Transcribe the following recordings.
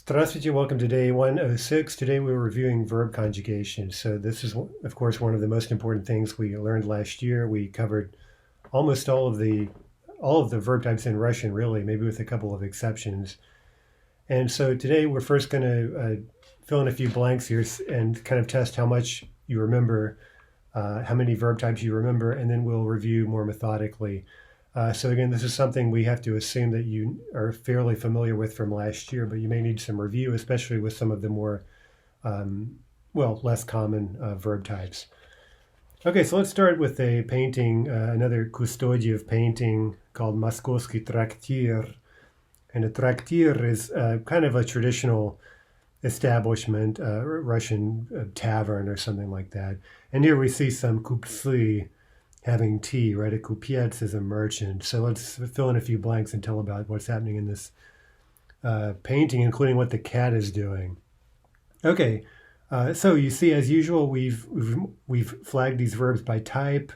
Здравствуйте, welcome to day 106. Today we're reviewing verb conjugation. So this is, of course, one of the most important things we learned last year. We covered almost all of the verb types in Russian, really, maybe with a couple of exceptions. And so today we're first going to fill in a few blanks here and kind of test how much you remember, how many verb types you remember, and then we'll review more methodically. So again, this is something we have to assume that you are fairly familiar with from last year, but you may need some review, especially with some of the more, less common verb types. Okay, so let's start with a painting, another Kustodiev painting called Moskovsky Traktir. And a traktir is kind of a traditional establishment, Russian tavern or something like that. And here we see some kupцы having tea, right? A kupiec is a merchant. So let's fill in a few blanks and tell about what's happening in this painting, including what the cat is doing. Okay, so you see, as usual, we've flagged these verbs by type,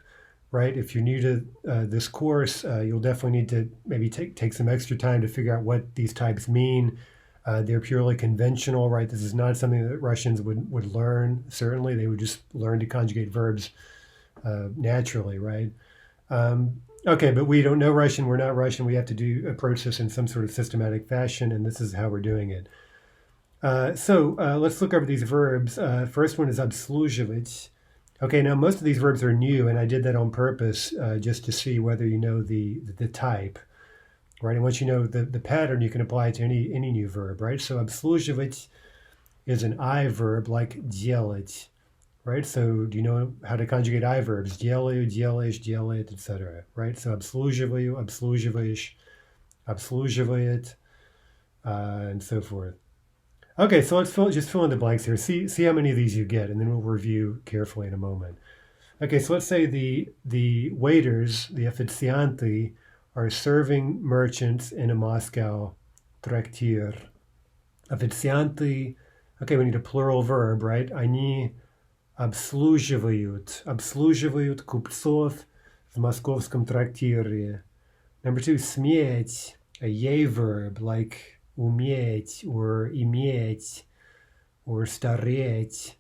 right? If you're new to this course, you'll definitely need to maybe take some extra time to figure out what these types mean. They're purely conventional, right? This is not something that Russians would learn. Certainly, they would just learn to conjugate verbs naturally, right? Okay, but we don't know Russian. We're not Russian. We have to approach this in some sort of systematic fashion, and this is how we're doing it. So let's look over these verbs. First one is обслуживать. Okay, now most of these verbs are new, and I did that on purpose just to see whether you know the type, right? And once you know the pattern, you can apply it to any new verb, right? So обслуживать is an I verb like делать. Right, so do you know how to conjugate I verbs? Делаю, делаешь, делает, etc. Right, so обслуживаю, обслуживаешь, обслуживает, and so forth. Okay, so let's just fill in the blanks here. See how many of these you get, and then we'll review carefully in a moment. Okay, so let's say the waiters, the официанты, are serving merchants in a Moscow трактир. Официанты, okay, we need a plural verb, right? Они обслуживают купцов в московском трактире. Number two, сметь, a yay verb like уметь or иметь or стареть.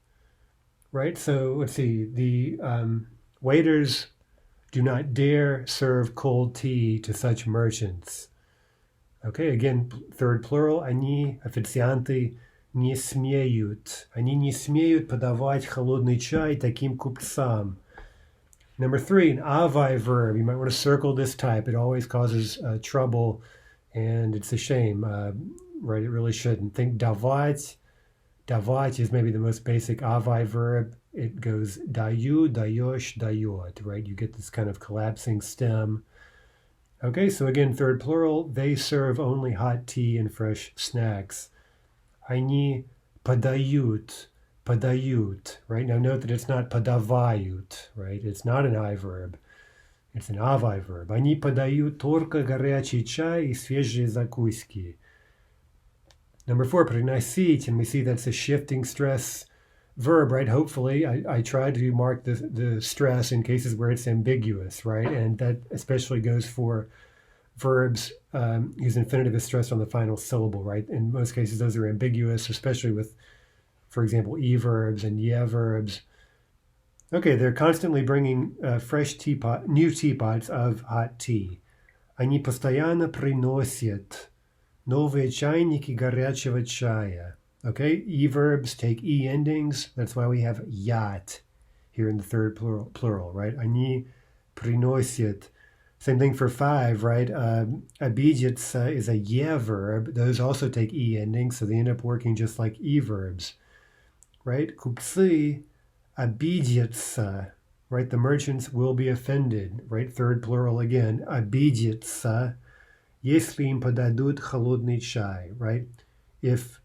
Right, so let's see, the waiters do not dare serve cold tea to such merchants. Okay, again, third plural, они, официанты, не смеют. Они не смеют подавать холодный чай таким купцам. Number three, an avai verb. You might want to circle this type. It always causes trouble, and it's a shame, right? It really shouldn't. Think давать. Давать is maybe the most basic avai verb. It goes даю, даешь, дает, right? You get this kind of collapsing stem. Okay, so again, third plural, they serve only hot tea and fresh snacks. Они подают, right? Now note that it's not подавают, right? It's not an I verb. It's an avai verb. Они подают только горячий чай и свежие закуски. Number four, приносить, and we see that's a shifting stress verb, right? Hopefully, I try to mark the stress in cases where it's ambiguous, right? And that especially goes for verbs whose infinitive is stressed on the final syllable, right? In most cases, those are ambiguous, especially with, for example, E verbs and ye verbs. Okay, they're constantly bringing new teapots of hot tea. Они постоянно приносят новые чайники горячего чая. Okay, E verbs take E endings. That's why we have ят here in the third plural, right? Они приносят. Same thing for five, right? Обидеться is a ye verb. Those also take E endings, so they end up working just like E verbs, right? Купцы обидятся, right? The merchants will be offended, right? Third plural again. Обидятся, если им подадут холодный чай, right? If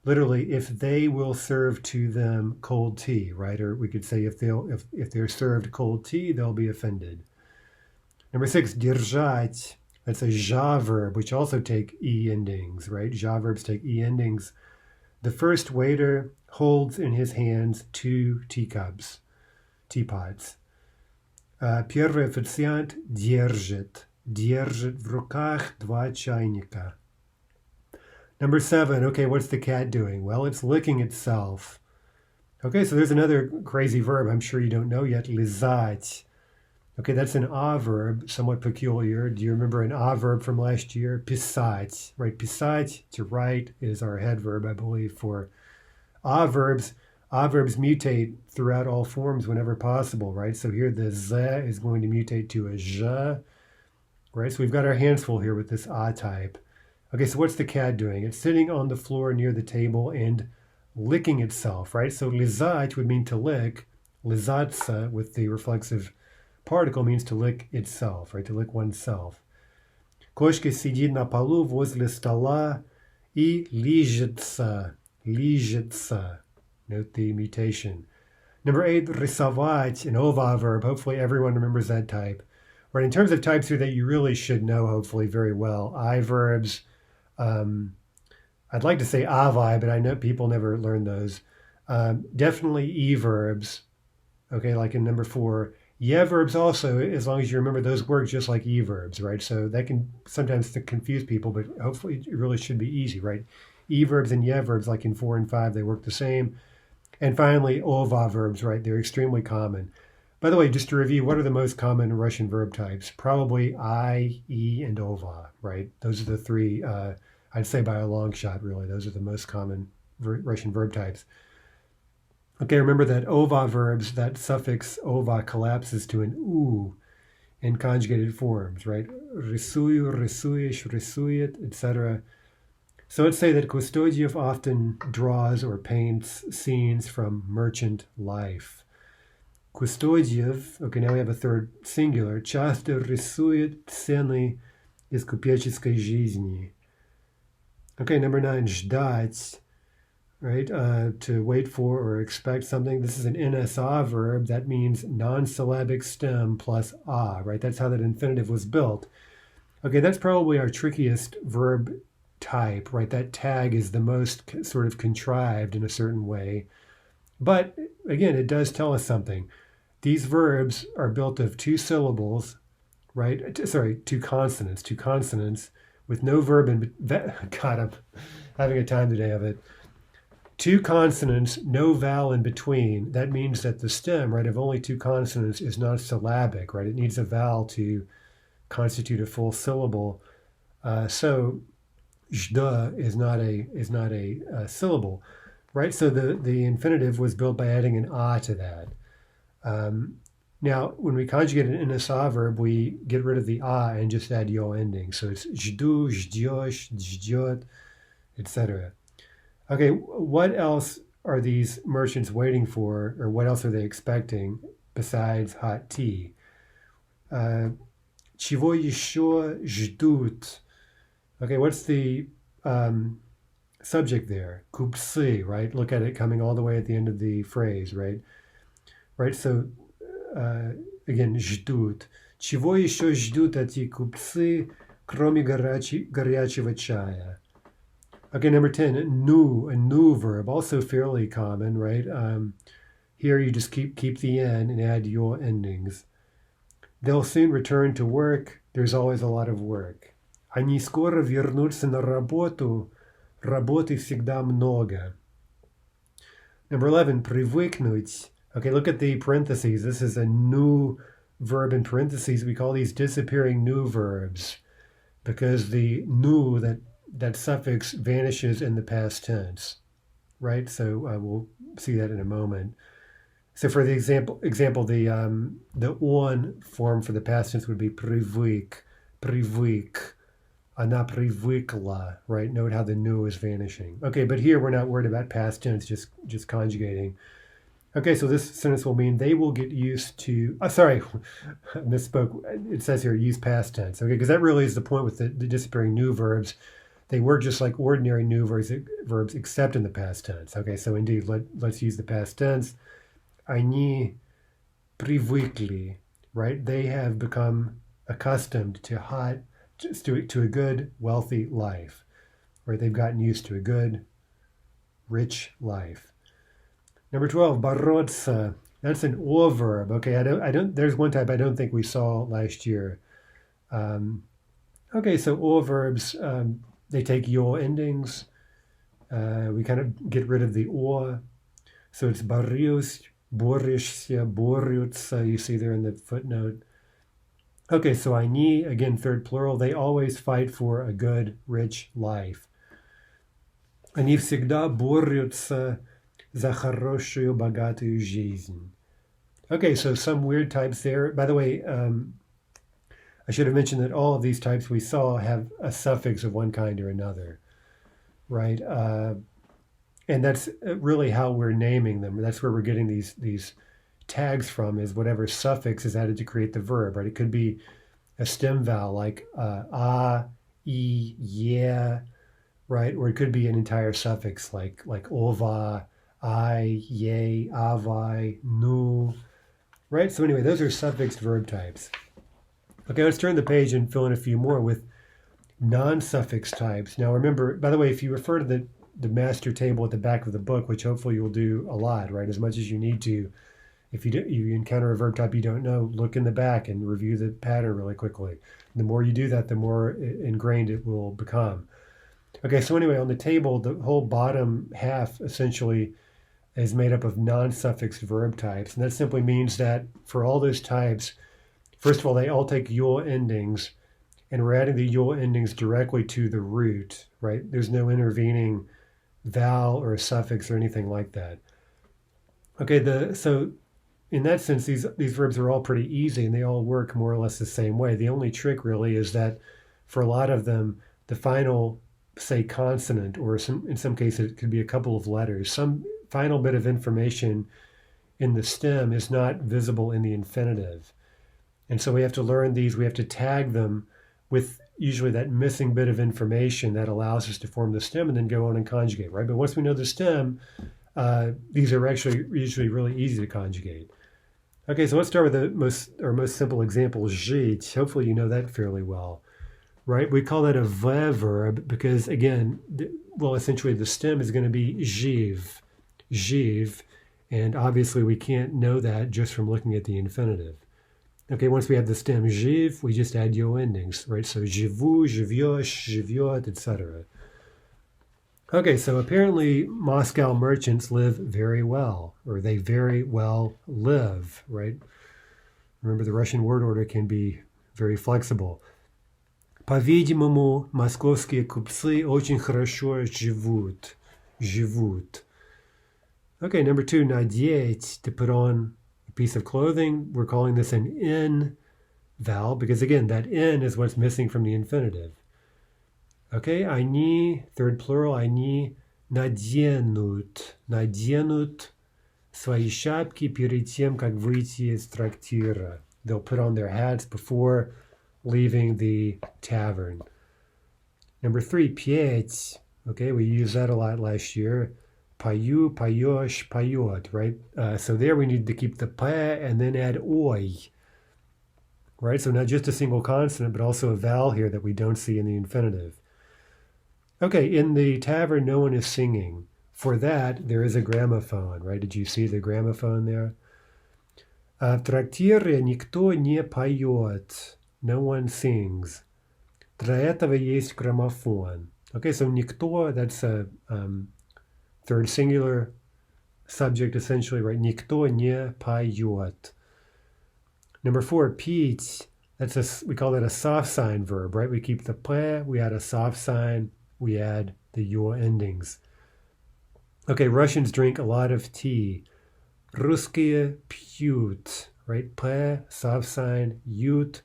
they will serve to them cold tea, right? Or we could say if they're served cold tea, they'll be offended. Number six, держать. That's a ja verb, which also take E endings, right? Ja verbs take E endings. The first waiter holds in his hands two teapots. Первый официант держит в руках два чайника. Number 7, okay, what's the cat doing? Well, it's licking itself. Okay, so there's another crazy verb I'm sure you don't know yet, lizать. Okay, that's an a verb, somewhat peculiar. Do you remember an a verb from last year? Писать, right? Писать, to write, is our head verb, I believe, for a verbs. A verbs mutate throughout all forms whenever possible, right? So here the z is going to mutate to a zh, right? So we've got our hands full here with this a type. Okay, so what's the cat doing? It's sitting on the floor near the table and licking itself, right? So lizать would mean to lick. Lizаться with the reflexive particle means to lick itself, right? To lick oneself. Кошка сидит на полу возле стола и лижется. Лижется. Note the mutation. Number 8, рисовать, an ova verb. Hopefully everyone remembers that type. Right, in terms of types here that you really should know, hopefully, very well. I verbs. I'd like to say avi, but I know people never learn those. Definitely e verbs. Okay, like in number 4. Yeah verbs also, as long as you remember those work just like e verbs, right? So that can sometimes confuse people, but hopefully it really should be easy, right? E verbs and yeah verbs, like in 4 and 5, they work the same. And finally, ova verbs, right? They're extremely common. By the way, just to review, what are the most common Russian verb types? Probably I, e, and ova, right? Those are the 3, I'd say by a long shot, really. Those are the most common Russian verb types. Okay, remember that ova verbs, that suffix ova collapses to an u in conjugated forms, right? Рисую, рисуешь, рисует, etc. So let's say that Kustodiev often draws or paints scenes from merchant life. Kustodiev, okay, now we have a third singular, часто рисует сцены из купеческой жизни. Okay, number 9, ждать, right? To wait for or expect something. This is an NSA verb. That means non-syllabic stem plus a, right? That's how that infinitive was built. Okay, that's probably our trickiest verb type, right? That tag is the most sort of contrived in a certain way. But again, it does tell us something. These verbs are built of 2 syllables, right? Sorry, 2 consonants with no verb in. God, I'm having a time today of it. 2 consonants, no vowel in between. That means that the stem, right, of only 2 consonants is not syllabic, right? It needs a vowel to constitute a full syllable. So jda is not a syllable, right? So the infinitive was built by adding an a to that. Now, when we conjugate an NSA verb, we get rid of the a and just add yo ending. So it's jdu, jdyos, jdyot, etc. Okay, what else are these merchants waiting for, or what else are they expecting besides hot tea? Чего еще ждут? Okay, what's the subject there? Kupsi, right? Look at it coming all the way at the end of the phrase, right? Right, so again, ждут. Чего еще ждут эти купцы, кроме горячего чая? Okay, number 10, a new verb, also fairly common, right? Here you just keep the n and add your endings. They'll soon return to work. There's always a lot of work. Они скоро вернутся на работу. Работы всегда много. Number 11, привыкнуть. Okay, look at the parentheses. This is a new verb in parentheses. We call these disappearing new verbs because the new, that suffix vanishes in the past tense, right? So we'll see that in a moment. So for the example, the on form for the past tense would be привык, она привыкла, right? Note how the new is vanishing. Okay, but here we're not worried about past tense, just conjugating. Okay, so this sentence will mean they will get used to, sorry, I misspoke. It says here use past tense, okay, because that really is the point with the disappearing new verbs. They work just like ordinary new verbs except in the past tense. Okay, so indeed, let's use the past tense. Они привыкли, right? They have become accustomed to a good, wealthy life, right? They've gotten used to a good, rich life. Number 12, бороться. That's an or verb. Okay, I don't. There's one type I don't think we saw last year. Okay, so or verbs. they take yol endings. We kind of get rid of the or. So it's борюсь, борешься, борются, you see there in the footnote. Okay, so они, again, third plural, they always fight for a good, rich life. Они всегда борются за хорошую, богатую жизнь. Okay, so some weird types there. By the way, I should have mentioned that all of these types we saw have a suffix of one kind or another, right? And that's really how we're naming them. That's where we're getting these tags from, is whatever suffix is added to create the verb, right? It could be a stem vowel like a, e, yeah, right? Or it could be an entire suffix like ova, I, ye, avai, nu, right? So anyway, those are suffixed verb types. Okay, let's turn the page and fill in a few more with non-suffix types. Now remember, by the way, if you refer to the master table at the back of the book, which hopefully you'll do a lot, right? As much as you need to. If you encounter a verb type you don't know, look in the back and review the pattern really quickly. The more you do that, the more ingrained it will become. Okay, so anyway, on the table, the whole bottom half essentially is made up of non-suffixed verb types. And that simply means that for all those types, first of all, they all take yul endings, and we're adding the yul endings directly to the root, right? There's no intervening vowel or suffix or anything like that. Okay, so in that sense, these verbs are all pretty easy and they all work more or less the same way. The only trick really is that for a lot of them, the final, say, consonant, or in some cases it could be a couple of letters, some final bit of information in the stem is not visible in the infinitive. And so we have to learn these, we have to tag them with usually that missing bit of information that allows us to form the stem and then go on and conjugate, right? But once we know the stem, these are actually usually really easy to conjugate. Okay, so let's start with the most simple example, žít. Hopefully you know that fairly well, right? We call that a verb because, again, essentially the stem is going to be živ, and obviously we can't know that just from looking at the infinitive. Okay, once we have the stem živ, we just add yol endings, right? So živu, živioš, živiot, etc. Okay, so apparently Moscow merchants live very well, or they very well live, right? Remember, the Russian word order can be very flexible. По-видимому, московские купцы очень хорошо живут. Okay, number 2, надеть, to put on a piece of clothing. We're calling this an in vowel because, again, that in is what's missing from the infinitive. Okay, они, third plural, они наденут свои шапки перед тем, как выйти из трактира. They'll put on their hats before leaving the tavern. Number 3, петь. Okay, we used that a lot last year. Пою, поешь, поет, right? So there we need to keep the pa and then add oi. Right, so not just a single consonant, but also a vowel here that we don't see in the infinitive. Okay, in the tavern, no one is singing. For that, there is a gramophone, right? Did you see the gramophone there? В трактире никто не поет. No one sings. Для этого есть граммофон. Okay, so никто, that's a third singular subject essentially, right? Никто не поет. Number 4, пить. We call that a soft sign verb, right? We keep the pe, we add a soft sign, we add the yul endings. Okay, Russians drink a lot of tea. Русские пьют, right? Pe, soft sign, ют,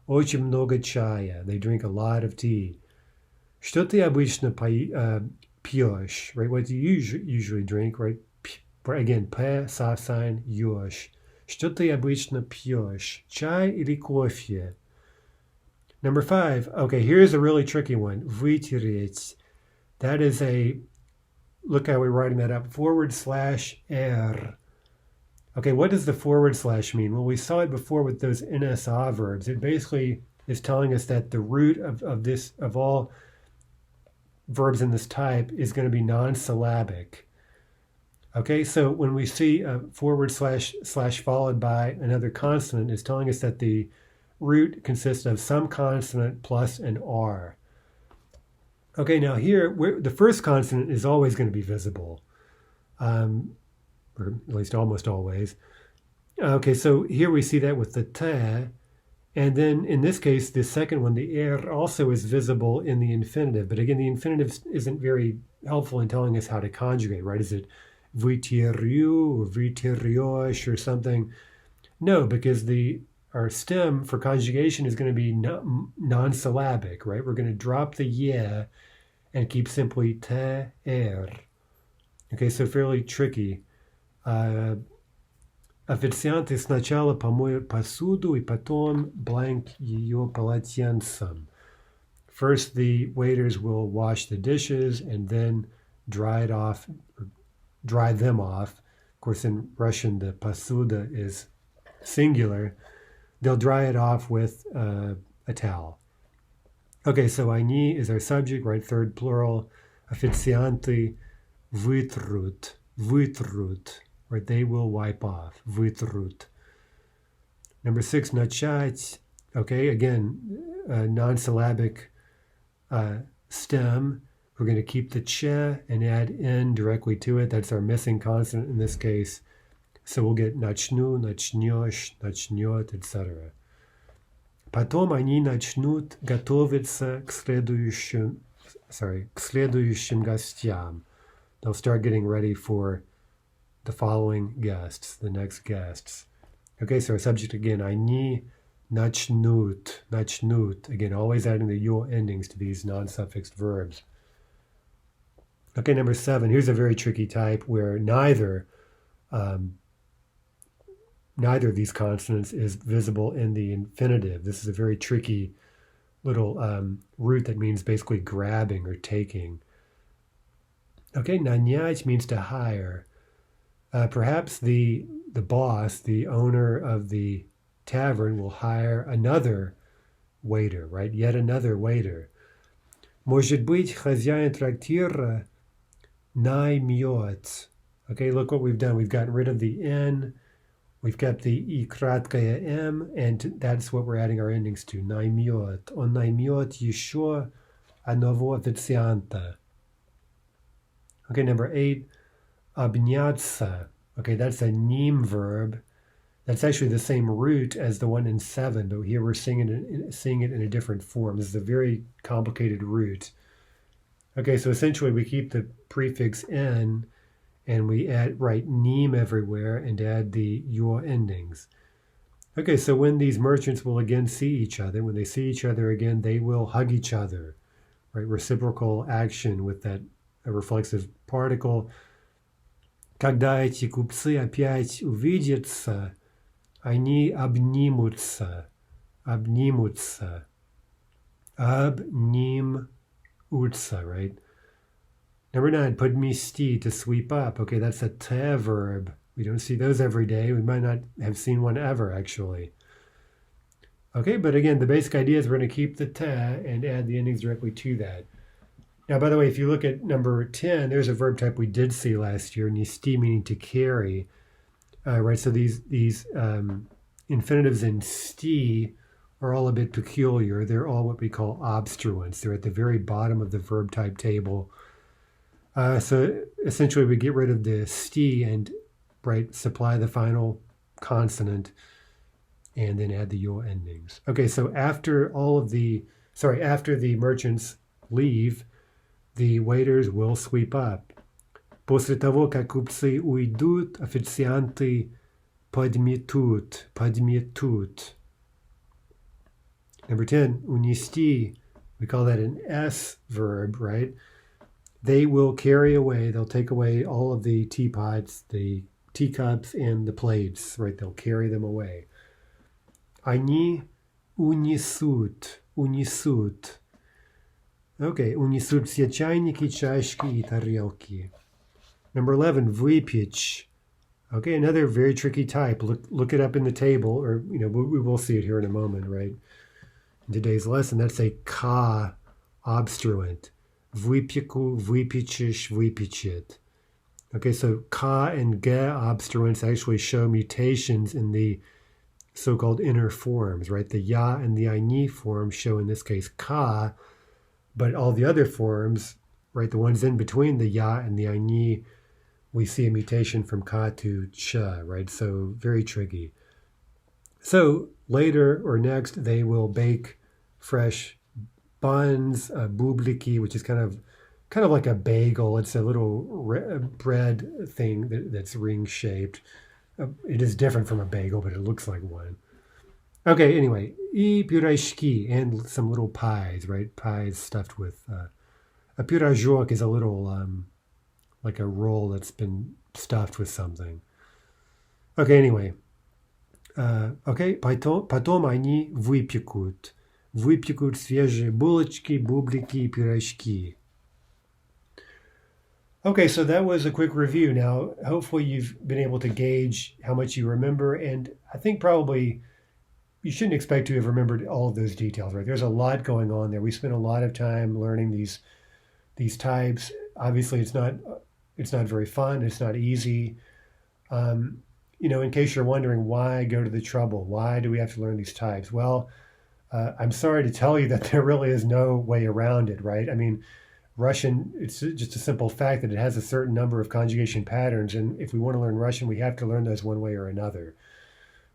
очень много чая. They drink a lot of tea. Что ты обычно пьешь, right? What do you usually drink, right? Again, pe, soft sign, ешь. Что ты обычно пьешь? Чай или кофе? Number 5. Okay, here's a really tricky one. Вытереть. That is look how we're writing that up. /r. Okay, what does the / mean? Well, we saw it before with those NSA verbs. It basically is telling us that the root of all verbs in this type is going to be non-syllabic. Okay, so when we see a / followed by another consonant, it's telling us that the root consists of some consonant plus an R. Okay, now here, the first consonant is always going to be visible, or at least almost always. Okay, so here we see that with the te, and then in this case, the second one, the er, also is visible in the infinitive. But again, the infinitive isn't very helpful in telling us how to conjugate, right? Is it vyteriu or vyteriosh or something? No, because our stem for conjugation is going to be non-syllabic, right? We're going to drop the ye and keep simply te, er. Okay, so fairly tricky. Официанты сначала помоют посуду и потом blank ее полотенцем. First, the waiters will wash the dishes and then dry them off. Of course, in Russian, the посуда is singular. They'll dry it off with a towel. Okay, so они is our subject, right? Third plural. Официанты вытрут. Right, they will wipe off. Вытрут. Number 6, начать. Okay, again, non-syllabic stem. We're going to keep the che and add n directly to it. That's our missing consonant in this case. So we'll get начну, начнешь, начнет, etc. Потом они начнут готовиться к следующим гостям. They'll start getting ready for the following guests, the next guests. Okay, so our subject again, они начнут. Again, always adding the yo endings to these non-suffixed verbs. Okay, number 7. Here's a very tricky type where neither of these consonants is visible in the infinitive. This is a very tricky little root that means basically grabbing or taking. Okay, нанять means to hire. Perhaps the boss, the owner of the tavern, will hire another waiter, right? Yet another waiter. Может быть, хозяин трактира наймет. Okay, look what we've done. We've gotten rid of the N, we've kept the I краткая M, and that's what we're adding our endings to. Наймет. Он наймет еще одного официанта. Okay, number 8. Обняться. Okay, that's a neem verb. That's actually the same root as the one in 7, but here we're seeing it in a different form. This is a very complicated root. Okay, so essentially we keep the prefix n and we write neem everywhere and add the your endings. Okay, so when these merchants will again see each other, when they see each other again, they will hug each other, right? Reciprocal action with that reflexive particle. Когда эти купцы опять увидятся, они обнимутся. Обнимутся, right? Number 9, подмести, to sweep up. Okay, that's a te verb. We don't see those every day. We might not have seen one ever, actually. Okay, but again, the basic idea is we're going to keep the te and add the endings directly to that. Now, by the way, if you look at number 10, there's a verb type we did see last year, nesti, meaning to carry. Right, so these infinitives in sti are all a bit peculiar. They're all what we call obstruents. They're at the very bottom of the verb type table. So essentially we get rid of the sti and supply the final consonant and then add the yo endings. Okay, so after the merchants leave, the waiters will sweep up. После того, как купцы уйдут, официанты подметут. Number 10, унести. We call that an S verb, right? They will carry away, they'll take away all of the teapots, the teacups, and the plates, right? They'll carry them away. Они унесут. Okay, унесут все чайники, чашки и тарелки. Number 11, выпечь. Okay, another very tricky type. Look it up in the table, or we will see it here in a moment, right? In today's lesson, that's a ka obstruent. Выпеку, выпечешь, выпечет. Okay, so ka and ge obstruents actually show mutations in the so-called inner forms, right? The ya and the aini form show, in this case, ka, But all the other forms, right, the ones in between the ya and the ani, we see a mutation from ka to cha, right? So very tricky. So later or next, they will bake fresh buns, bubliki, which is kind of like a bagel. It's a little bread thing that's ring shaped. It is different from a bagel, but it looks like one. Okay, anyway, I pureshki, and some little pies, right? Pies stuffed with a pyrajok is a little like a roll that's been stuffed with something. Okay, anyway. Okay, потом они выпекут свежие булочки, бублики, пирожки. Okay, so that was a quick review. Now, hopefully you've been able to gauge how much you remember, and I think probably you shouldn't expect to have remembered all of those details, right? There's a lot going on there. We spent a lot of time learning these types. Obviously, it's not very fun. It's not easy. In case you're wondering why go to the trouble, why do we have to learn these types? Well, I'm sorry to tell you that there really is no way around it, right? I mean, Russian, it's just a simple fact that it has a certain number of conjugation patterns, and if we want to learn Russian, we have to learn those one way or another,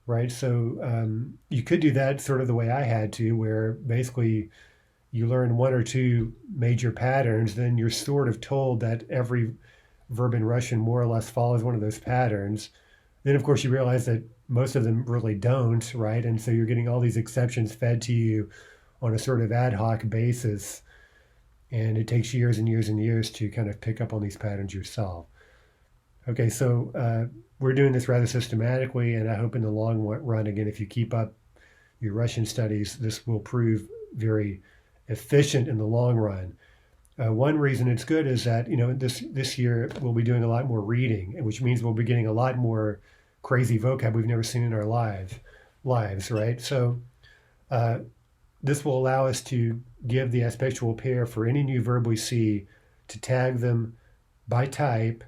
right? So you could do that sort of the way I had to, where basically you learn one or two major patterns, then you're sort of told that every verb in Russian more or less follows one of those patterns. Then, of course, you realize that most of them really don't, right? And so you're getting all these exceptions fed to you on a sort of ad hoc basis. And it takes years and years and years to kind of pick up on these patterns yourself. Okay, so we're doing this rather systematically, and I hope in the long run, again, if you keep up your Russian studies, this will prove very efficient in the long run. One reason it's good is that, this year we'll be doing a lot more reading, which means we'll be getting a lot more crazy vocab we've never seen in our lives, right? So this will allow us to give the aspectual pair for any new verb we see, to tag them by type.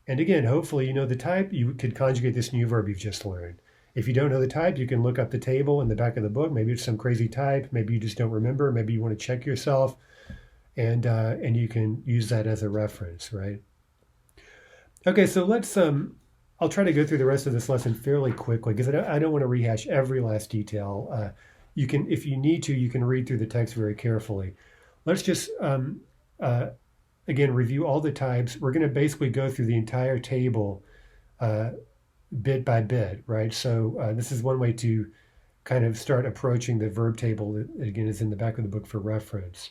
And again, hopefully you know the type, you could conjugate this new verb you've just learned. If you don't know the type, you can look up the table in the back of the book. Maybe it's some crazy type. Maybe you just don't remember. Maybe you want to check yourself. And you can use that as a reference, right? Okay, so let's, I'll try to go through the rest of this lesson fairly quickly, because I don't want to rehash every last detail. You can, if you need to, you can read through the text very carefully. Let's just, again, review all the types. We're going to basically go through the entire table bit by bit, right? So this is one way to kind of start approaching the verb table that, again, is in the back of the book for reference.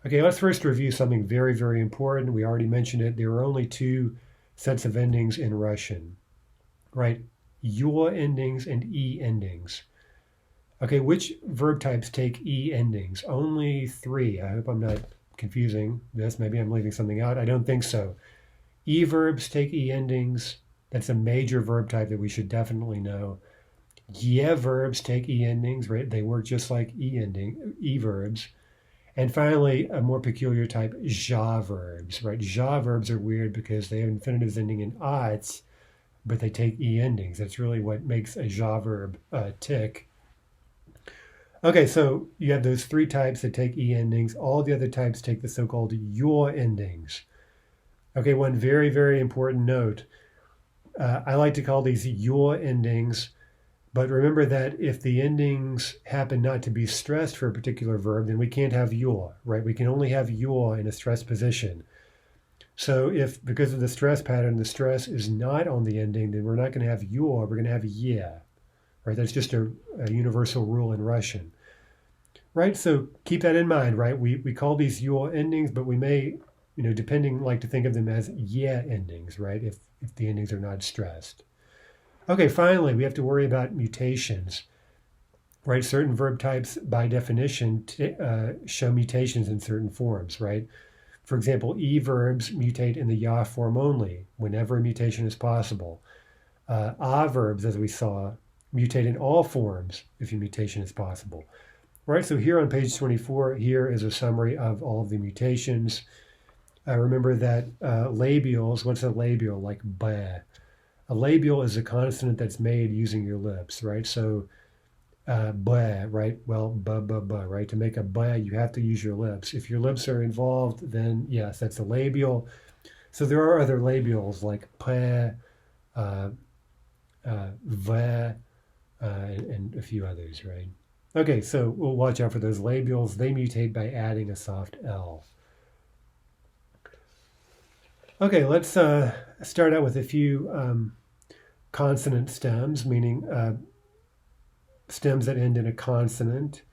Okay, let's first review something very, very important. We already mentioned it. There are only two sets of endings in Russian, right? Your endings and e endings. Okay, which verb types take e endings? Only three. I hope I'm not confusing this. Maybe I'm leaving something out. I don't think so. E verbs take e endings. That's a major verb type that we should definitely know. Ye verbs take e endings, right? They work just like e verbs. And finally, a more peculiar type, ja verbs, right? Ja verbs are weird because they have infinitives ending in ats, but they take e endings. That's really what makes a ja verb tick. Okay, so you have those three types that take e endings. All the other types take the so-called your endings. Okay, one very, very important note. I like to call these your endings. But remember that if the endings happen not to be stressed for a particular verb, then we can't have your, right? We can only have your in a stressed position. So if, because of the stress pattern, the stress is not on the ending, then we're not going to have your, we're going to have yeah, right? That's just a universal rule in Russian, right? So keep that in mind, right? We call these your endings, but we may, depending, like to think of them as yeah endings, right? If the endings are not stressed. Okay, finally, we have to worry about mutations, right? Certain verb types, by definition, show mutations in certain forms, right? For example, e verbs mutate in the ya form only, whenever a mutation is possible. A verbs, as we saw, mutate in all forms if a mutation is possible. Right, so here on page 24, here is a summary of all of the mutations. Remember that labials, what's a labial? Like ba. A labial is a consonant that's made using your lips, right? So B, right? Well, b, right? To make a b, you have to use your lips. If your lips are involved, then yes, that's a labial. So there are other labials like p, v, and a few others, right? Okay, so we'll watch out for those labials. They mutate by adding a soft L. Okay, let's start out with a few consonant stems, meaning stems that end in a consonant.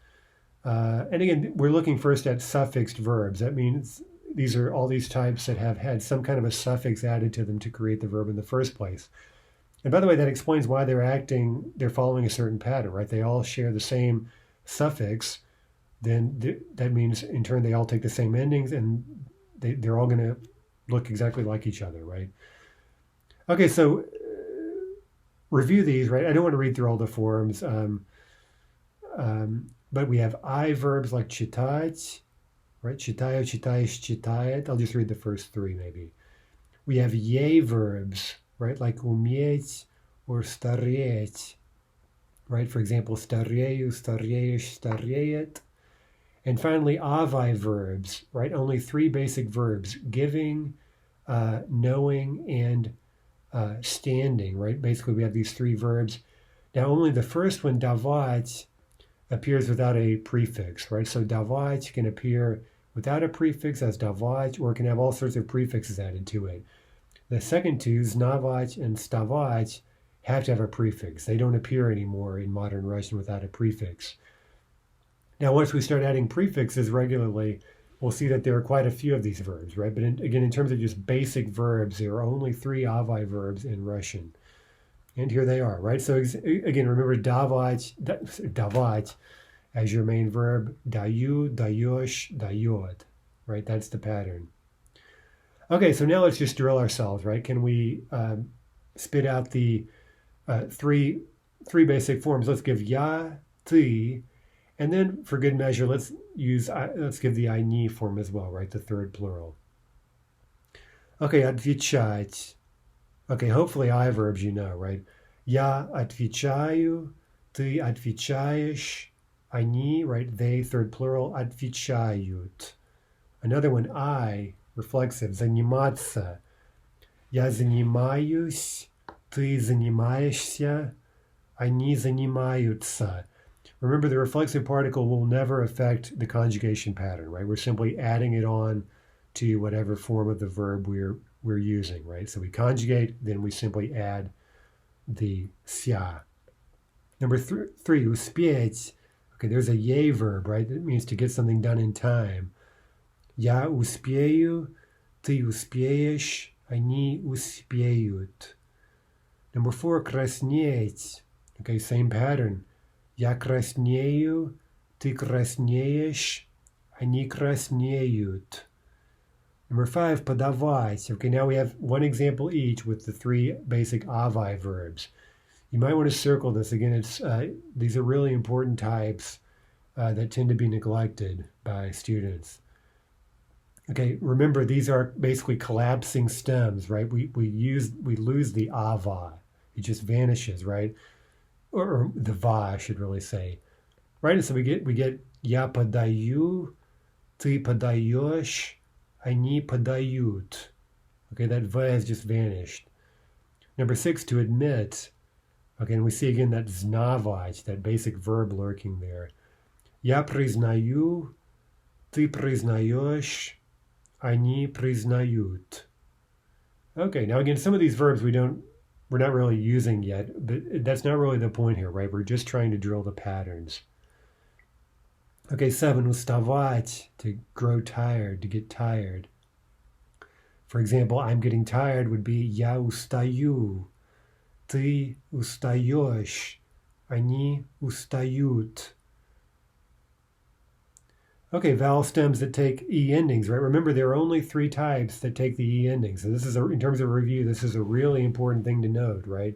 And again, we're looking first at suffixed verbs. That means these are all these types that have had some kind of a suffix added to them to create the verb in the first place. And by the way, that explains why they're following a certain pattern, right? They all share the same suffix. Then that means, in turn, they all take the same endings, and they're all going to look exactly like each other, right? Okay, so review these, right? I don't want to read through all the forms, but we have I verbs like chitать, right? Chitayo, chitayish, chitayet. I'll just read the first three, maybe. We have ye verbs, right? Like umieć or staretь, right? For example, stareju, stareyish, stareyet. And finally, avai verbs, right? Only three basic verbs: giving, knowing, and standing, right? Basically, we have these three verbs. Now, only the first one, davat, appears without a prefix, right? So davat can appear without a prefix as davat, or it can have all sorts of prefixes added to it. The second two, znavat and stavat, have to have a prefix. They don't appear anymore in modern Russian without a prefix. Now, once we start adding prefixes regularly, we'll see that there are quite a few of these verbs, right? But again, in terms of just basic verbs, there are only three avai verbs in Russian. And here they are, right? So again, remember davat as your main verb, dayu, dayosh, dayot, right? That's the pattern. Okay, so now let's just drill ourselves, right? Can we spit out the three basic forms? Let's give ya, ti, and then for good measure, let's give the I-ni form as well, right? The third plural. Okay, отвечать. Okay, hopefully I verbs you know, right? Я отвечаю, ты отвечаешь, они, right? They, third plural, отвечают. Another one, I, reflexive, заниматься. Я занимаюсь, ты занимаешься, они занимаются. Remember, the reflexive particle will never affect the conjugation pattern, right? We're simply adding it on to whatever form of the verb we're using, right? So we conjugate, then we simply add the sia. Number three, успеть. Okay, there's a ye verb, right? That means to get something done in time. Я успею, ты успеешь, они успеют. Number four, краснеть. Okay, same pattern. Я краснею, ты краснеешь, они краснеют. Number five, подавать. Okay, now we have one example each with the three basic avai verbs. You might want to circle this. Again, these are really important types that tend to be neglected by students. Okay, remember these are basically collapsing stems, right? We lose the ava. It just vanishes, right? Or the va, I should really say. Right? And so we get я подаю, ты подаешь, они подают. Okay, that va has just vanished. Number six, to admit. Okay, and we see again that znavать, that basic verb lurking there. Я признаю, ты признаешь, они признают. Okay, now again, some of these verbs we're not really using yet, but that's not really the point here, right? We're just trying to drill the patterns. Okay, 7, уставать, to grow tired, to get tired. For example, I'm getting tired would be я устаю, ты устаешь, они устают. Okay, vowel stems that take E endings, right? Remember, there are only three types that take the E endings. So this is, in terms of review, this is a really important thing to note, right?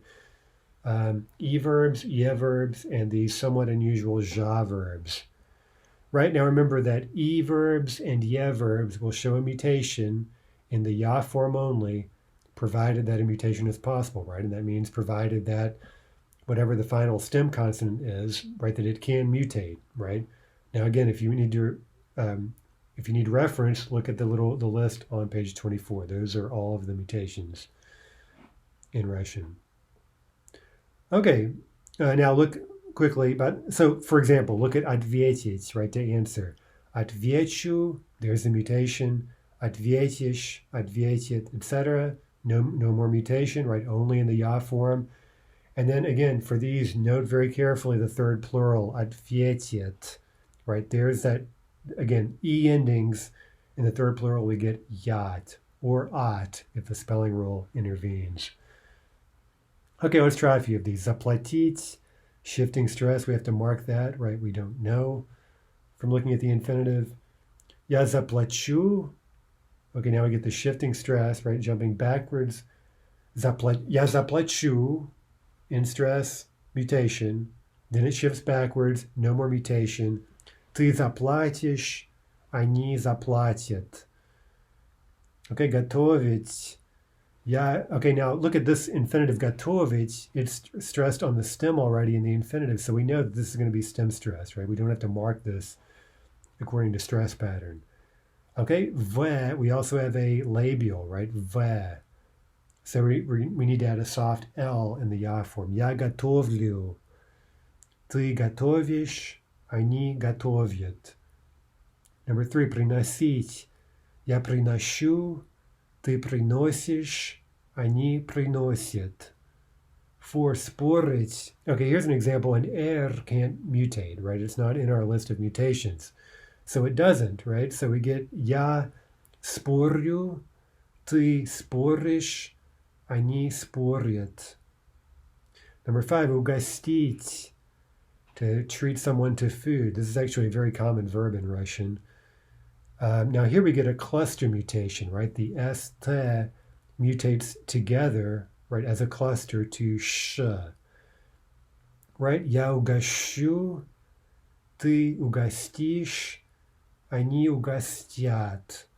E verbs, ye verbs, and the somewhat unusual ja verbs. Right, now remember that E verbs and ye verbs will show a mutation in the ya form only, provided that a mutation is possible, right? And that means provided that whatever the final stem consonant is, right, that it can mutate, right? Now, again, if you need reference, look at the list on page 24. Those are all of the mutations in Russian. Okay, now look quickly. So, for example, look at ответить, right, to answer. Отвечу, there's the mutation. Ответишь, ответит, etc. No more mutation, right? Only in the ya form. And then again, for these, note very carefully the third plural, ответит, right? There's that, again, e endings. In the third plural, we get yat or at if the spelling rule intervenes. Okay, let's try a few of these. Заплатить, shifting stress, we have to mark that, right? We don't know from looking at the infinitive. Я заплачу. Okay, now we get the shifting stress, right? Jumping backwards. Я заплачу, in stress, mutation. Then it shifts backwards, no more mutation. Ты заплатишь, они заплатят. Okay, готовить. Okay, now look at this infinitive готовить. It's stressed on the stem already in the infinitive, so we know that this is going to be stem stress, right? We don't have to mark this according to stress pattern. Okay, we also have a labial, right? So we need to add a soft L in the ya form. Я готовлю. Ты готовишь, они готовят. Number 3, приносить. Я приношу, ты приносишь, они приносят. 4, спорить. Okay, here's an example. An R can't mutate, right? It's not in our list of mutations. So it doesn't, right? So we get я спорю, ты споришь, они спорят. Number 5, угостить, to treat someone to food. This is actually a very common verb in Russian. Now here we get a cluster mutation, right? The st mutates together, right, as a cluster to sh. Right? Я угощу, ты угостишь, они угостят.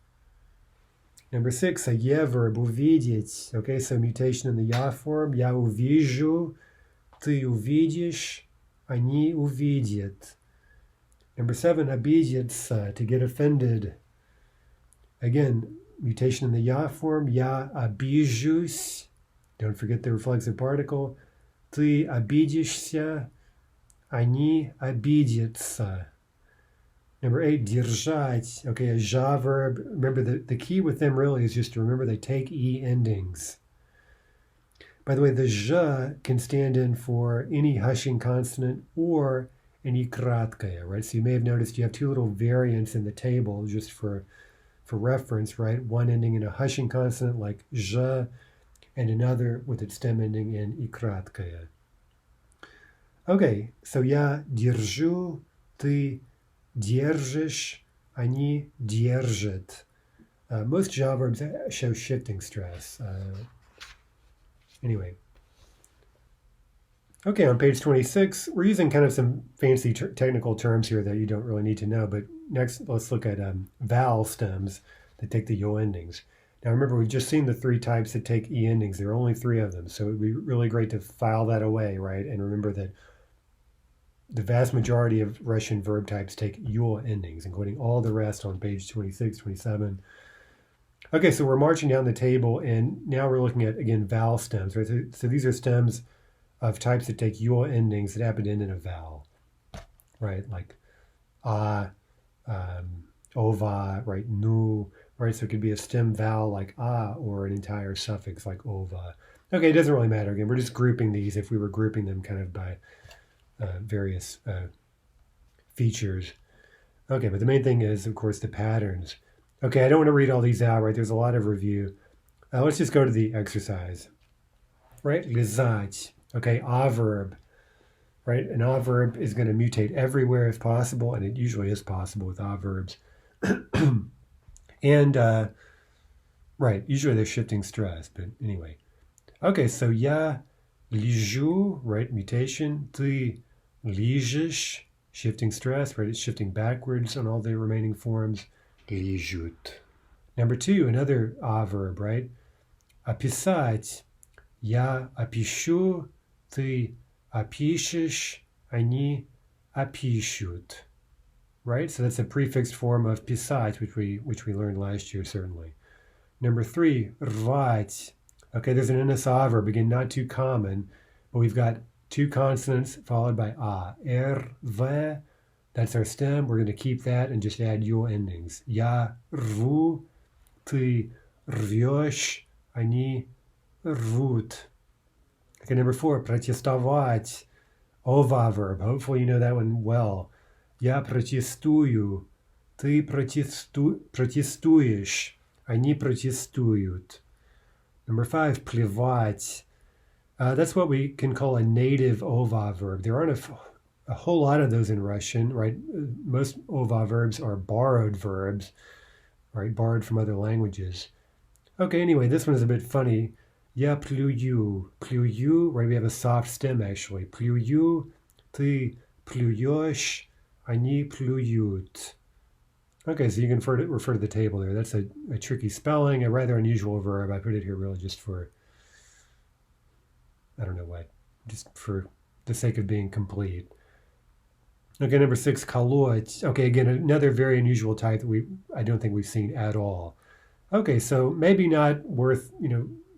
Number 6, a ye verb, увидеть. Okay, so mutation in the ya form. Я увижу, ты увидишь, они увидят. Number 7, обидеться, to get offended. Again, mutation in the ya form. Я обижусь. Don't forget the reflexive particle. Ты обидишься, они обидятся. Number 8, держать. Okay, a ja verb. Remember, the key with them really is just to remember they take e endings. By the way, the ja can stand in for any hushing consonant or any краткое, right? So you may have noticed you have two little variants in the table just for reference, right? One ending in a hushing consonant like ja, and another with its stem ending in и краткое. Okay, so я держу, ты держишь, они держат. Most ja verbs show shifting stress. Anyway. Okay, on page 26, we're using kind of some fancy technical terms here that you don't really need to know, but next let's look at vowel stems that take the yo endings. Now remember, we've just seen the 3 types that take e endings. There are only 3 of them, so it would be really great to file that away, right? And remember that the vast majority of Russian verb types take yo endings, including all the rest on page 26, 27. Okay, so we're marching down the table, and now we're looking at, again, vowel stems, right? So these are stems of types that take yo endings that happen to end in a vowel, right? Like ova, right? Nu, right? So it could be a stem vowel like or an entire suffix like ova. Okay, it doesn't really matter. Again, we're just grouping these if we were grouping them kind of by various features. Okay, but the main thing is, of course, the patterns. Okay, I don't want to read all these out, right? There's a lot of review. Let's just go to the exercise, right? Лизать. Okay, a verb, right? An a verb is going to mutate everywhere if possible, and it usually is possible with a verbs. And, right, usually they're shifting stress, but anyway. Okay, so я лежу, right, mutation. Ты лежишь, shifting stress, right? It's shifting backwards on all the remaining forms. Лежут. Number 2, another a verb, right? Описать. Я опишу, ты Опишешь, они опишут. Right? So that's a prefixed form of писать, which we learned last year, certainly. Number 3, rvать. Okay, there's an NSA verb, again, not too common, but we've got two consonants followed by a. V, that's our stem. We're going to keep that and just add yo endings. Я рву, ты рвешь, они рвут. Okay, number 4, протестовать. Ова verb. Hopefully you know that one well. Я протестую, ты протестуешь, они протестуют. Number 5, плевать. That's what we can call a native ova verb. There aren't a whole lot of those in Russian, right? Most ova verbs are borrowed verbs, right? Borrowed from other languages. Okay, anyway, this one is a bit funny. Я плюю. Плюю, right? We have a soft stem actually. Плюю, ты плюешь, они плюют. Okay, so you can refer to the table there. That's a tricky spelling, a rather unusual verb. I put it here really just for, I don't know why, just for the sake of being complete. Okay, number 6, colloids. Okay, again, another very unusual type that I don't think we've seen at all. Okay, so maybe not worth,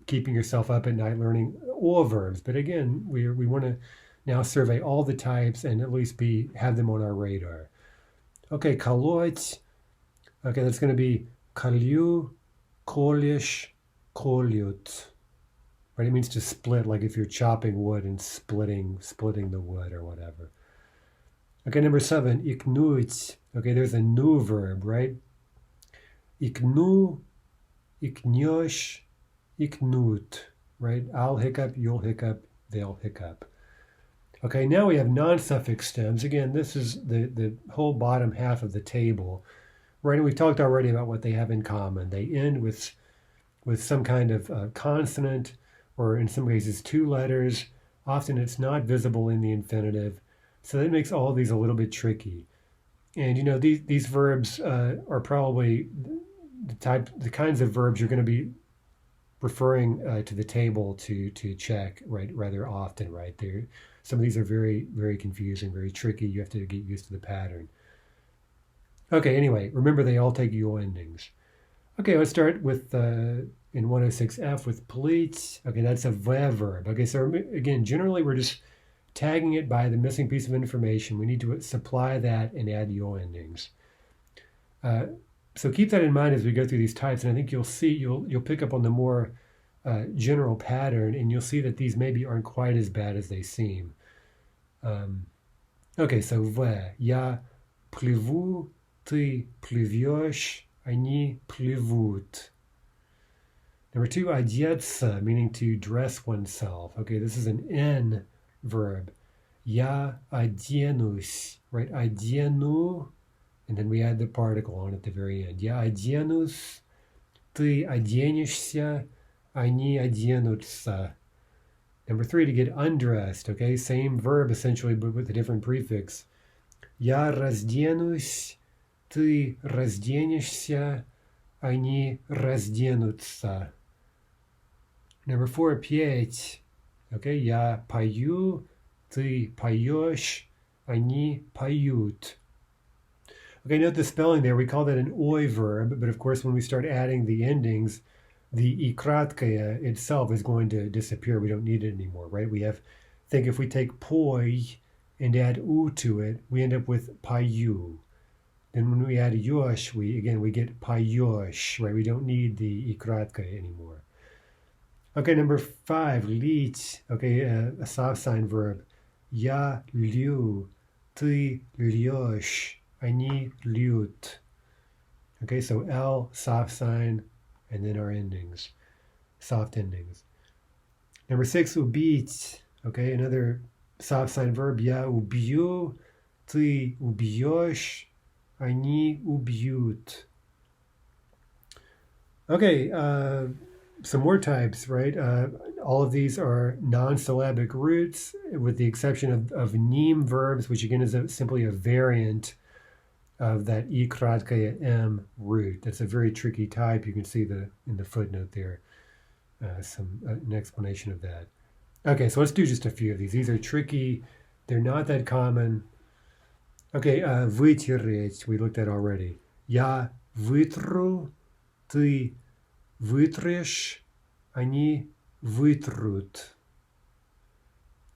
keeping yourself up at night learning all verbs, but again, we want to now survey all the types and at least have them on our radar. Okay, colloids. Okay, that's going to be колю, колешь, колют. Right? It means to split, like if you're chopping wood and splitting the wood or whatever. Okay, number 7, икнуть. Okay, there's a nu verb, right? Икну, икнешь, икнут. Right? I'll hiccup, you'll hiccup, they'll hiccup. Okay, now we have non-suffix stems. Again, this is the whole bottom half of the table. Right, and we've talked already about what they have in common. They end with some kind of consonant, or in some cases 2 letters. Often it's not visible in the infinitive. So that makes all of these a little bit tricky. And these verbs are probably the kinds of verbs you're going to be referring to the table to check, right, rather often, right? Some of these are very, very confusing, very tricky. You have to get used to the pattern. Okay, anyway, remember they all take yo endings. Okay, let's start with, in 106F with plete. Okay, that's a verb. Okay, so again, generally we're just tagging it by the missing piece of information. We need to supply that and add yo endings. So keep that in mind as we go through these types, and I think you'll pick up on the more general pattern, and you'll see that these maybe aren't quite as bad as they seem. Okay, so я плыву, ты плывешь, они плывут. Number 2, одеться, meaning to dress oneself. Okay, this is an N verb. Я оденусь, right? Одену, and then we add the particle on at the very end. Я оденусь, ты оденешься, они оденутся. Number 3, to get undressed. Okay, same verb essentially, but with a different prefix. Я разденусь, ты разденешься, они разденутся. Number 4, петь. Okay, я пою, ты поешь, они поют. Okay, note the spelling there. We call that an oi verb, but of course when we start adding the endings, the и краткое itself is going to disappear. We don't need it anymore, right? Think if we take poi and add u to it, we end up with пою. Then when we add yosh, we get поешь, right? We don't need the и краткое anymore. Okay, number 5, лить. Okay, a soft sign verb. Я лью, ты льешь, они льют. Okay, so L, soft sign, and then our endings, soft endings. Number 6, убить. Okay, another soft sign verb. Я убью, ты убьешь, они убьют. Okay, some more types, right? All of these are non-syllabic roots, with the exception of neem verbs, which again is simply a variant of that и краткое M root. That's a very tricky type. You can see in the footnote there an explanation of that. Okay, so let's do just a few of these. These are tricky. They're not that common. Okay, вытереть, we looked at already. Я вытру, ты вытрешь, они вытрут.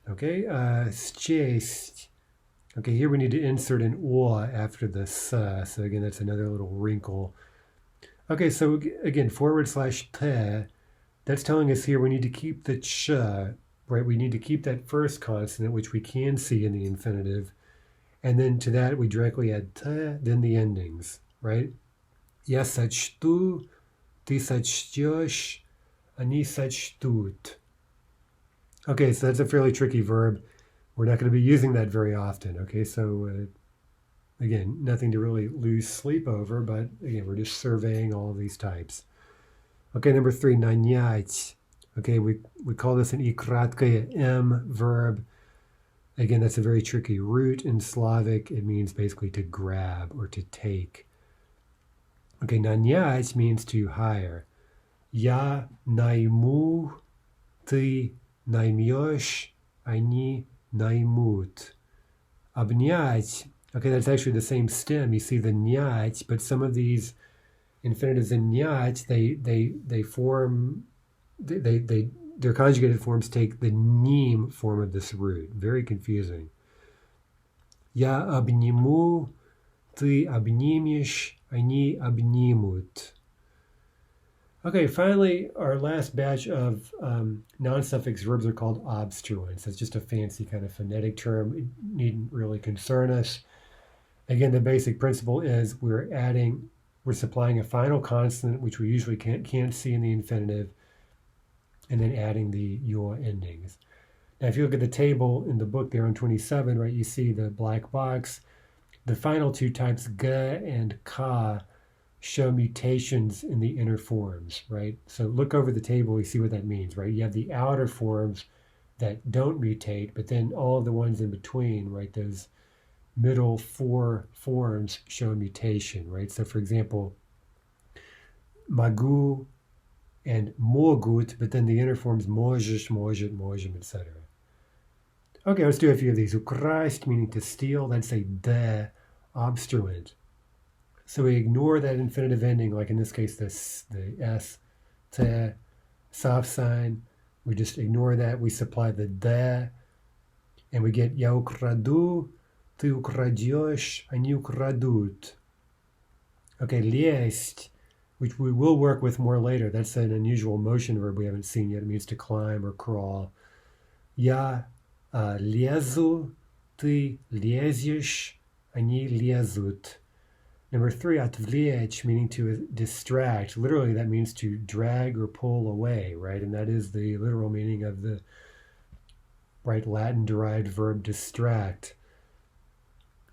Okay, счесть. Okay, here we need to insert an o after the s. So again, that's another little wrinkle. Okay, so again, /t. That's telling us here we need to keep the ch, right? We need to keep that first consonant, which we can see in the infinitive. And then to that, we directly add t, then the endings, right? Я сочту, ты сочтешь, они сочтут. Okay, so that's a fairly tricky verb. We're not going to be using that very often, okay? So again, nothing to really lose sleep over, but again, we're just surveying all of these types. Okay, number 3, нанять. Okay, we call this an и краткое M verb. Again, that's a very tricky root in Slavic. It means basically to grab or to take. Okay, нанять means to hire. Я найму, ты наймешь, они наймут. Обнять. Okay, that's actually the same stem. You see the нять, but some of these infinitives in нять, they form, their conjugated forms take the ним form of this root. Very confusing. Я обниму, ты обнимешь, они обнимут. Okay, finally, our last batch of non-suffix verbs are called obstruents. It's just a fancy kind of phonetic term. It needn't really concern us. Again, the basic principle is we're supplying a final consonant, which we usually can't see in the infinitive, and then adding the your endings. Now, if you look at the table in the book there on 27, right, you see the black box. The final two types, g and ka, show mutations in the inner forms, right? So look over the table, you see what that means, right? You have the outer forms that don't mutate, but then all of the ones in between, right, those middle four forms show mutation, right? So for example, magu and mogut, but then the inner forms możesz, может, можем, etc. Okay, let's do a few of these. Украсть, meaning to steal, that's a de obstruent. So we ignore that infinitive ending, like in this case, the s, te, soft sign. We just ignore that. We supply the de, and we get я украду, ты украдешь, они украдут. Okay, лезть, which we will work with more later. That's an unusual motion verb we haven't seen yet. It means to climb or crawl. Я лезу, ты лезешь, они лезут. Number 3, отвлечь, meaning to distract. Literally, that means to drag or pull away, right? And that is the literal meaning of the right Latin-derived verb distract.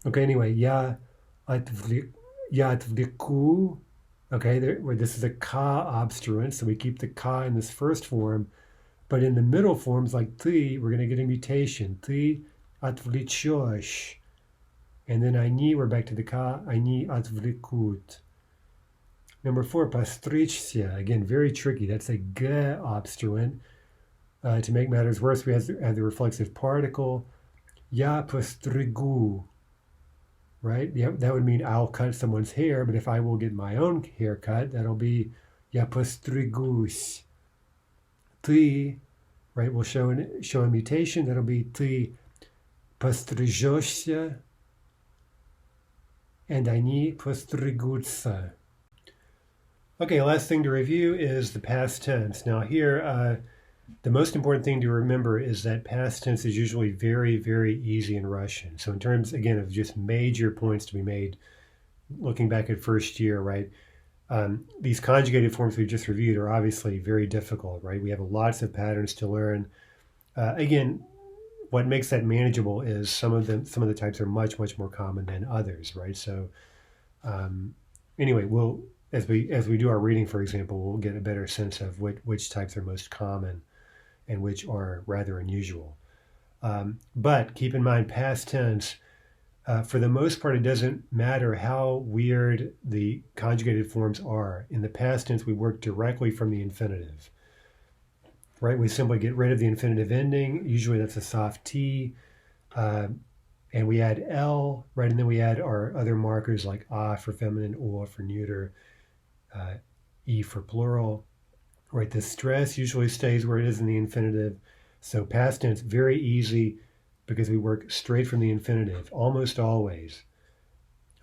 Okay, anyway, я отвлеку. Okay, this is a ka obstruent, so we keep the ka in this first form. But in the middle forms, like ты, we're going to get a mutation. Ты отвлечешь. And then они, we're back to the ka, они отвлекут. Number 4, постричься. Again, very tricky. That's a g obstruent. To make matters worse, we have the reflexive particle. Я постригу. Right? That would mean I'll cut someone's hair, but if I will get my own haircut, that'll be я постригусь. Ты, right, will show a mutation. That'll be ты пострижешься. And они постригутся. Okay, last thing to review is the past tense. Now here, the most important thing to remember is that past tense is usually very, very easy in Russian. So in terms, again, of just major points to be made, looking back at first year, right, these conjugated forms we've just reviewed are obviously very difficult, right? We have lots of patterns to learn. Again, what makes that manageable is some of the types are much, much more common than others, right? So anyway, as we do our reading, for example, we'll get a better sense of which types are most common and which are rather unusual. But keep in mind, past tense, for the most part, it doesn't matter how weird the conjugated forms are. In the past tense, we work directly from the infinitive. right? We simply get rid of the infinitive ending. Usually that's a soft T. And we add L, right? And then we add our other markers like A for feminine, O for neuter, E for plural, right? The stress usually stays where it is in the infinitive. So past tense, very easy because we work straight from the infinitive, almost always.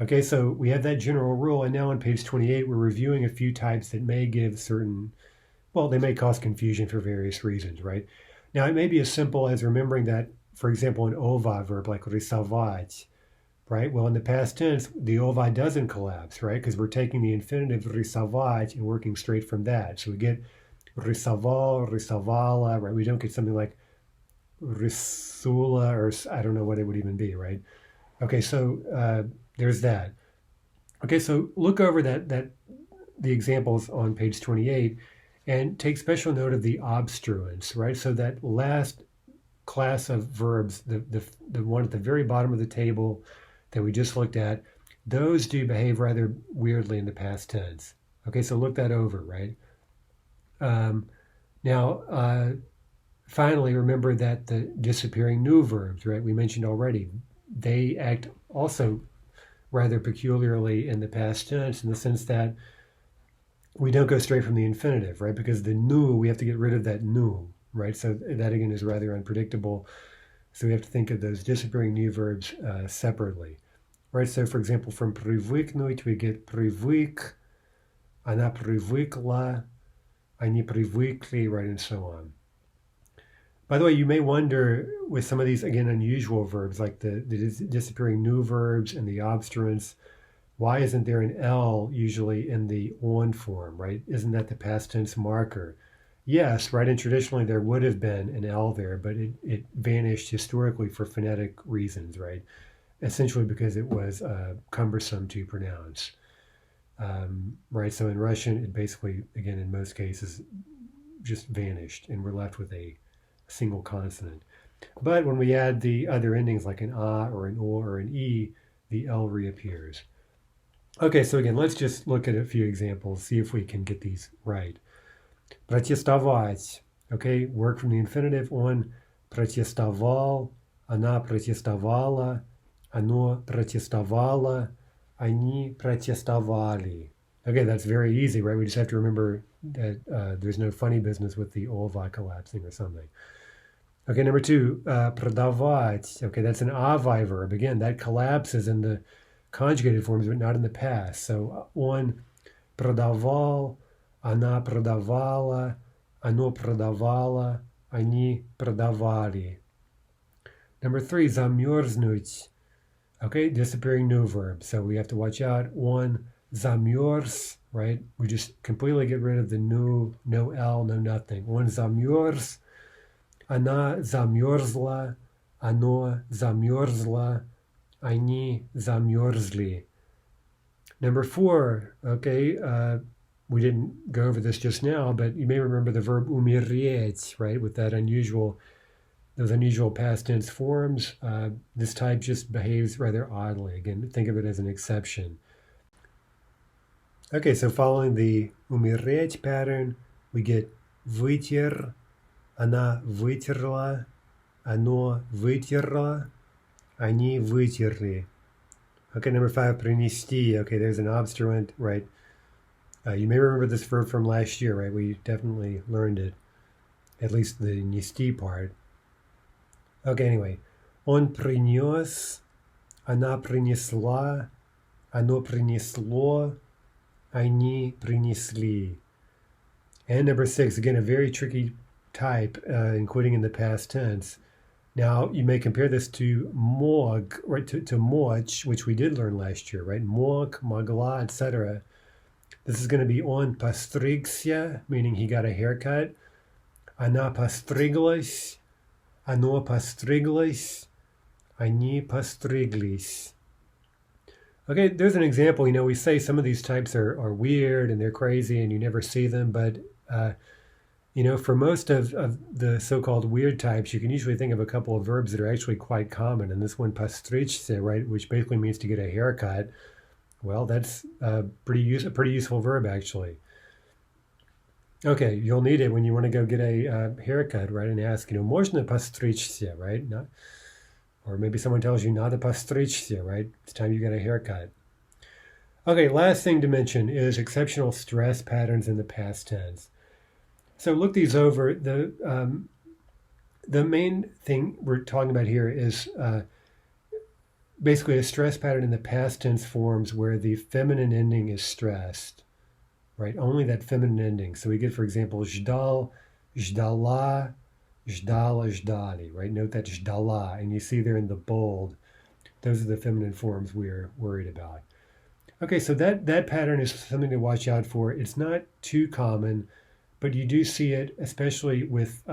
Okay, so we have that general rule, and now on page 28, we're reviewing a few types that may give certain, well, they may cause confusion for various reasons, right? Now, it may be as simple as remembering that, for example, an ova verb like рисовать, right? Well, in the past tense, the ova doesn't collapse, right? Because we're taking the infinitive рисовать and working straight from that. So we get рисовал, рисовала, right? We don't get something like рисула, or I don't know what it would even be, right? Okay, so there's that. Okay, so look over the examples on page 28 and take special note of the obstruents, right? So that last class of verbs, the one at the very bottom of the table that we just looked at, those do behave rather weirdly in the past tense. Okay, so look that over, right? Now, finally, remember that the disappearing new verbs, right, we mentioned already, they act also rather peculiarly in the past tense in the sense that we don't go straight from the infinitive, right? Because the nu, we have to get rid of that nu, right? So that again is rather unpredictable. So we have to think of those disappearing new verbs separately, right? So for example, from привыкнуть, we get привык, она привыкла, они привыкли, right, and so on. By the way, you may wonder with some of these, again, unusual verbs, like the disappearing new verbs and the obstruents, why isn't there an L usually in the on form, right? Isn't that the past tense marker? Yes, right, and traditionally there would have been an L there, but it vanished historically for phonetic reasons, right? Essentially because it was cumbersome to pronounce, right? So in Russian, it basically, again, in most cases, just vanished, and we're left with a single consonant. But when we add the other endings like an A or an O or an E, the L reappears. Okay, so again, let's just look at a few examples, see if we can get these right. Протестовать. Okay, work from the infinitive on протестовал, она протестовала, оно протестовало, они протестовали. Okay, that's very easy, right? We just have to remember that there's no funny business with the ova collapsing or something. Okay, number two, продавать. Okay, that's an avai verb. Again, that collapses in the conjugated forms, but not in the past. So он продавал, она продавала, оно продавало, они продавали. Number three, замерзнуть. Okay, disappearing new verb. So we have to watch out. Он замерз, right? We just completely get rid of the new, no L, no nothing. Он замерз. Она замерзла, оно замерзло, они замерзли. Number four, okay, we didn't go over this just now, but you may remember the verb умереть, right, with those unusual past tense forms. This type just behaves rather oddly. Again, think of it as an exception. Okay, so following the умереть pattern, we get вытер, она вытерла, оно вытерло, они вытерли. Okay, number five, принести. Okay, there's an obstruent, right? You may remember this verb from last year, right? We definitely learned it, at least the нести part. Okay, anyway. Он принес, она принесла, оно принесло, они принесли. And number six, again, a very tricky type, including in the past tense. Now, you may compare this to mog, right, to moch, which we did learn last year, right? Mog, mogla, etc. This is going to be on постригся, meaning he got a haircut. Она постриглась, оно постриглось, они постриглись. Okay, there's an example. We say some of these types are weird and they're crazy and you never see them, but for most of the so-called weird types, you can usually think of a couple of verbs that are actually quite common. And this one, постричься, right, which basically means to get a haircut. Well, that's a pretty useful verb, actually. Okay, you'll need it when you want to go get a haircut, right? And ask, можно постричься, right? Not, or maybe someone tells you, надо постричься, right? It's time you get a haircut. Okay, last thing to mention is exceptional stress patterns in the past tense. So look these over. The main thing we're talking about here is basically a stress pattern in the past tense forms where the feminine ending is stressed, right? Only that feminine ending. So we get, for example, ждал, ждала, ждала, ждали, right? Note that ждала, and you see there in the bold, those are the feminine forms we're worried about. Okay, so that pattern is something to watch out for. It's not too common, but you do see it, especially with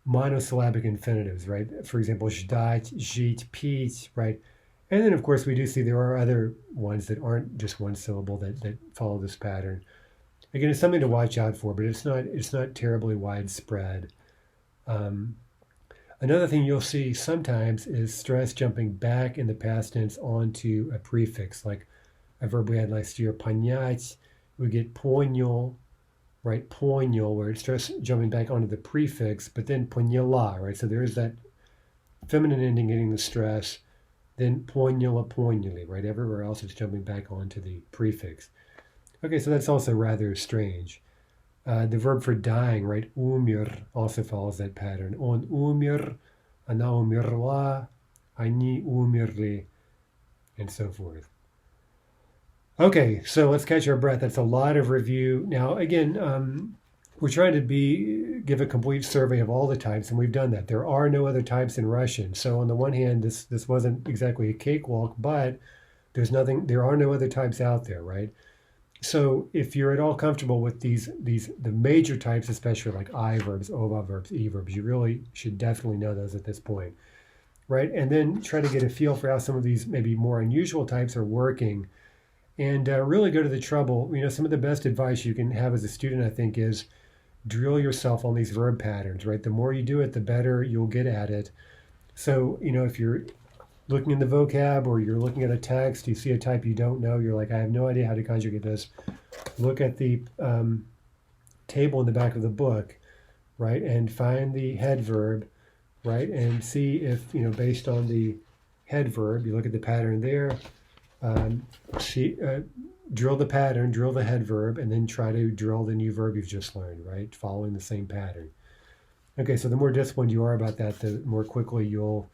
monosyllabic infinitives, right? For example, ждать, жить, пить, right? And then, of course, we do see there are other ones that aren't just one syllable that follow this pattern. Again, it's something to watch out for, but it's not terribly widespread. Another thing you'll see sometimes is stress jumping back in the past tense onto a prefix, like a verb we had last year, понять. We get понял, right? Понял, where it's stress jumping back onto the prefix, but then поняла, right? So there's that feminine ending getting the stress, then поняла, поняли, right? Everywhere else it's jumping back onto the prefix. Okay, so that's also rather strange. The verb for dying, right? Умер also follows that pattern. Он умер, она умерла, они умерли, and so forth. Okay, so let's catch our breath. That's a lot of review. Now, again, we're trying to give a complete survey of all the types, and we've done that. There are no other types in Russian. So on the one hand, this wasn't exactly a cakewalk, but there are no other types out there, right? So if you're at all comfortable with the major types, especially like I verbs, OVA verbs, E verbs, you really should definitely know those at this point, right? And then try to get a feel for how some of these maybe more unusual types are working, and really go to the trouble. Some of the best advice you can have as a student, I think, is drill yourself on these verb patterns, right? The more you do it, the better you'll get at it. So, if you're looking in the vocab or you're looking at a text, you see a type you don't know, you're like, I have no idea how to conjugate this. Look at the table in the back of the book, right? And find the head verb, right? And see if, based on the head verb, you look at the pattern there, drill the pattern, drill the head verb, and then try to drill the new verb you've just learned, right? Following the same pattern. Okay, so the more disciplined you are about that, the more quickly you'll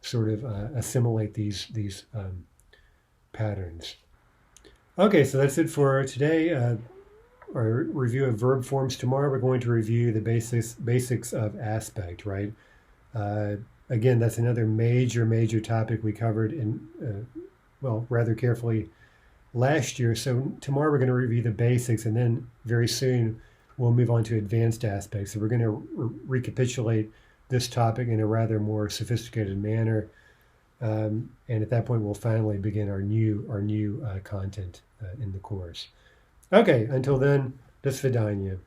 sort of assimilate these patterns. Okay, so that's it for today. Our review of verb forms. Tomorrow we're going to review the basics of aspect, right? Again, that's another major topic we covered rather carefully last year. So tomorrow we're going to review the basics, and then very soon we'll move on to advanced aspects. So we're going to recapitulate this topic in a rather more sophisticated manner, and at that point we'll finally begin our new content in the course. Okay, until then, до свидания.